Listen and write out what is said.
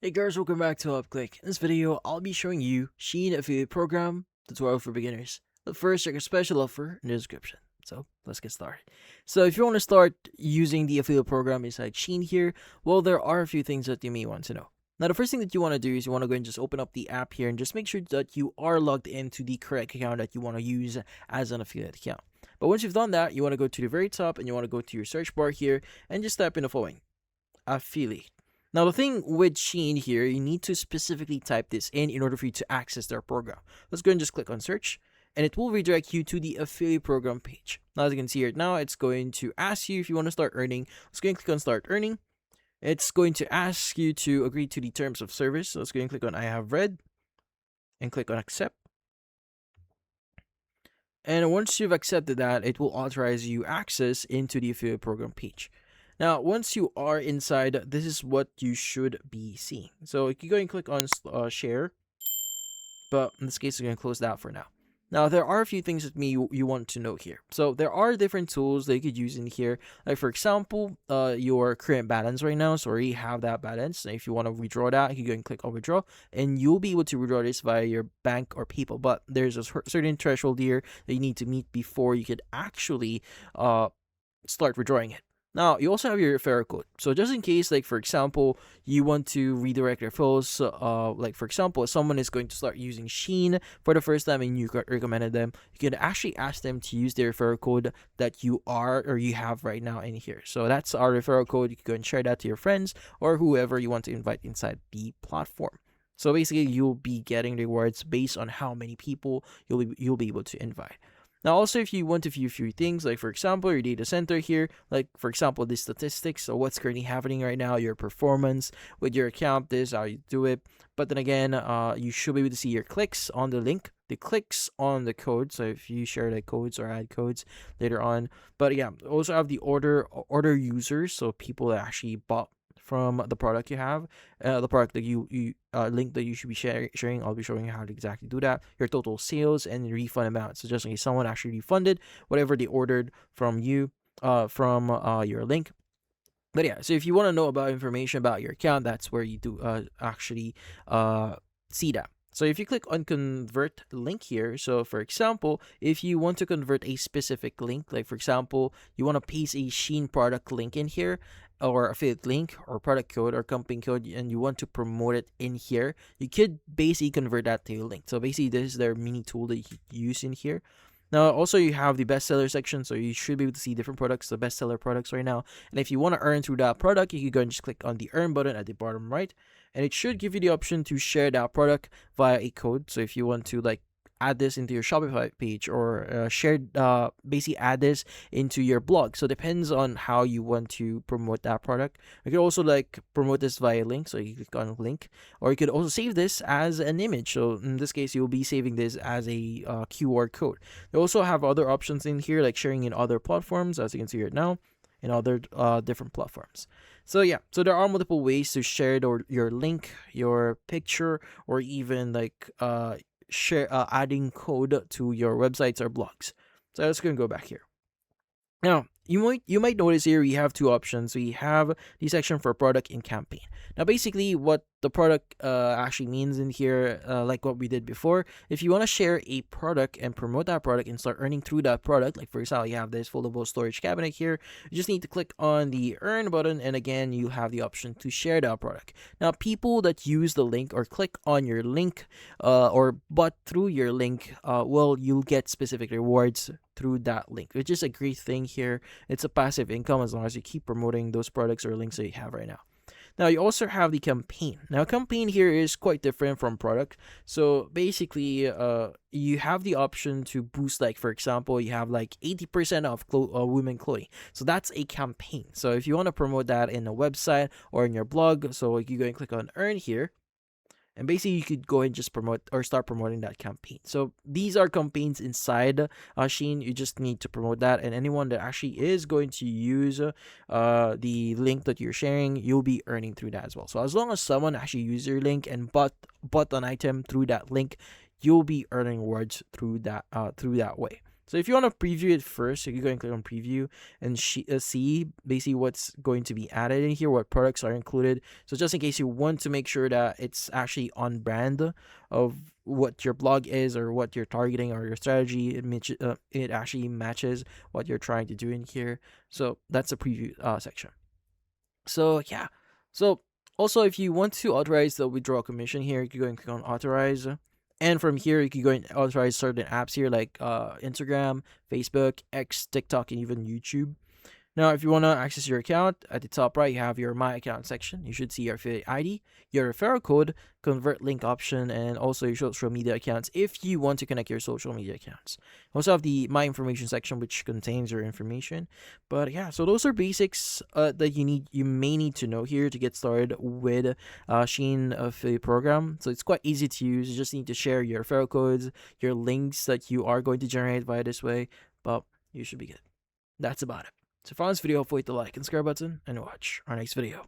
Hey guys, welcome back to UpClick. In this video, I'll be showing you SHEIN Affiliate Program Tutorial for Beginners. But first, check a special offer in the description. So, let's get started. So, if you want to start using the affiliate program inside SHEIN here, well, there are a few things that you may want to know. Now, the first thing that you want to do is you want to go and just open up the app here and just make sure that you are logged into the correct account that you want to use as an affiliate account. But once you've done that, you want to go to the very top and you want to go to your search bar here and just type in the following: affiliate. Now, the thing with SHEIN here, you need to specifically type this in order for you to access their program. Let's go and just click on search, and it will redirect you to the affiliate program page. Now, as you can see right now, it's going to ask you if you want to start earning. Let's go and click on start earning. It's going to ask you to agree to the terms of service. So let's go and click on I have read and click on accept. And once you've accepted that, it will authorize you access into the affiliate program page. Now, once you are inside, this is what you should be seeing. So you can go and click on share, but in this case, we're going to close that for now. Now, there are a few things that you want to know here. So there are different tools that you could use in here. Like, for example, your current balance right now. So already have that balance. And if you want to withdraw that, you can go and click on withdraw. And you'll be able to withdraw this via your bank or PayPal. But there's a certain threshold here that you need to meet before you could actually start withdrawing it. Now, you also have your referral code. So just in case, like for example, you want to redirect referrals, like for example, someone is going to start using SHEIN for the first time and you recommended them, you can actually ask them to use the referral code that you have right now in here. So that's our referral code. You can go and share that to your friends or whoever you want to invite inside the platform. So basically, you'll be getting rewards based on how many people you'll be able to invite. Now, also, if you want to view a few things, like for example, your data center here, like for example, the statistics, so what's currently happening right now, your performance with your account, this, how you do it. But then again, you should be able to see your clicks on the link, the clicks on the code. So if you share the codes or add codes later on. But yeah, also have the order users, so people that actually bought from the product you have, the product that you link that you should be sharing. I'll be showing you how to exactly do that. Your total sales and refund amount. So just in case someone actually refunded whatever they ordered from you, from your link. But yeah, so if you want to know about information about your account, that's where you do actually see that. So if you click on convert link here, so for example, if you want to convert a specific link, like for example, you want to paste a SHEIN product link in here, or affiliate link or product code or company code, and you want to promote it in here, you could basically convert that to a link. So basically, this is their mini tool that you use in here. Now, also, you have the bestseller section, so you should be able to see different products, the bestseller products right now. And if you want to earn through that product, you can go and just click on the earn button at the bottom right, and it should give you the option to share that product via a code. So if you want to like add this into your Shopify page or basically add this into your blog. So it depends on how you want to promote that product. You can also like promote this via link. So you click on link, or you could also save this as an image. So in this case, you'll be saving this as a QR code. They also have other options in here, like sharing in other platforms, as you can see right now, in other different platforms. So yeah, so there are multiple ways to share your link, your picture, or even like share adding code to your websites or blogs. So let's go and go back here. Now, you might notice here we have two options. We have the section for product and campaign. Now, basically, what the product actually means in here, like what we did before, if you want to share a product and promote that product and start earning through that product, like for example, you have this foldable storage cabinet here, you just need to click on the earn button, and again, you have the option to share that product. Now, people that use the link or click on your link or bought through your link, well, you'll get specific rewards through that link, which is a great thing here. It's a passive income as long as you keep promoting those products or links that you have right now. Now, you also have the campaign. Now, campaign here is quite different from product. So basically, you have the option to boost, like for example, you have like 80% off women clothing. So that's a campaign. So if you want to promote that in a website or in your blog, so you go and click on earn here. And basically, you could go and just promote or start promoting that campaign. So these are campaigns inside SHEIN. You just need to promote that. And anyone that actually is going to use the link that you're sharing, you'll be earning through that as well. So as long as someone actually uses your link and bought an item through that link, you'll be earning rewards through that way. So if you want to preview it first, you can go and click on preview and see basically what's going to be added in here, what products are included. So just in case you want to make sure that it's actually on brand of what your blog is or what you're targeting or your strategy, it actually matches what you're trying to do in here. So that's the preview section. So yeah. So also, if you want to authorize the withdrawal commission here, you can go and click on authorize. And from here, you can go and authorize certain apps here like Instagram, Facebook, X, TikTok, and even YouTube. Now, if you want to access your account, at the top right, you have your My Account section. You should see your affiliate ID, your referral code, convert link option, and also your social media accounts if you want to connect your social media accounts. You also have the My Information section, which contains your information. But yeah, so those are basics that you may need to know here to get started with SHEIN affiliate program. So it's quite easy to use. You just need to share your referral codes, your links that you are going to generate via this way, but you should be good. That's about it. So if you found this video, hopefully hit the like and subscribe button and watch our next video.